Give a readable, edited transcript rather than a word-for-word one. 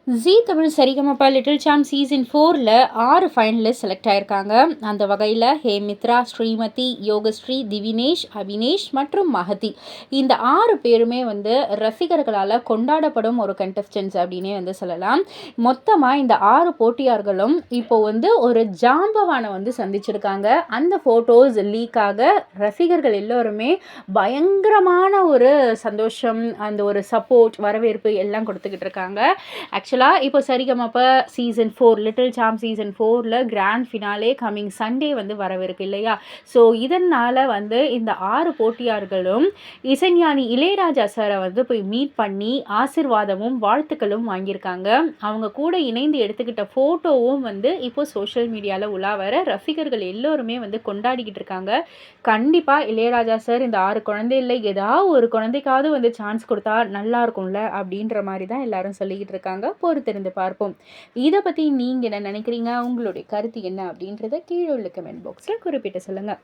ஜீ Tamil Sarigamapa little champ season 4ல 6 finalist select ஆயிருக்காங்க. அந்த வகையில் ஹேமித்ரா, ஸ்ரீமதி, யோகஸ்ரீ, திவினேஷ், அவினேஷ் மற்றும் மஹதி இந்த 6 பேருமே வந்து ரசிகர்களால் கொண்டாடப்படும் ஒரு கண்டஸ்டன்ஸ் அப்படின்னே வந்து சொல்லலாம். மொத்தமாக இந்த 6 போட்டியாளர்களும் இப்போ வந்து ஒரு ஜாம்பவானை வந்து சந்திச்சிருக்காங்க. அந்த ஃபோட்டோஸ் லீக்காக ரசிகர்கள் எல்லோருமே பயங்கரமான ஒரு சந்தோஷம், அந்த ஒரு சப்போர்ட், வரவேற்பு எல்லாம் கொடுத்துக்கிட்டு இருக்காங்க. ஆக்சுவலாக இப்போ Sarigamapa season 4 little champ season 4ல் கிராண்ட் ஃபினாலே கம்மிங் சண்டே வந்து வரவிருக்கு இல்லையா? ஸோ இதனால் வந்து இந்த 6 போட்டியாளர்களும் இசைஞானி இளையராஜா சாரை வந்து போய் மீட் பண்ணி ஆசிர்வாதமும் வாழ்த்துக்களும் வாங்கியிருக்காங்க. அவங்க கூட இணைந்து எடுத்துக்கிட்ட ஃபோட்டோவும் வந்து இப்போ சோஷியல் மீடியாவில் உலா வர ரசிகர்கள் எல்லோருமே வந்து கொண்டாடிக்கிட்டு இருக்காங்க. கண்டிப்பாக இளையராஜா சார் இந்த 6 குழந்தையில் ஏதாவது ஒரு குழந்தைக்காவது வந்து சான்ஸ் கொடுத்தா நல்லா இருக்கும்ல அப்படின்ற மாதிரி தான் எல்லாரும் சொல்லிக்கிட்டு இருக்காங்க. பொறுத்திருந்து பார்ப்போம். இதை பற்றி நீங்கள் என்ன நினைக்கிறீங்க? உங்களுடைய கருத்து என்ன அப்படின்றத கீழே உள்ள கமெண்ட் பாக்ஸில் குறிப்பிட்டு சொல்லுங்கள்.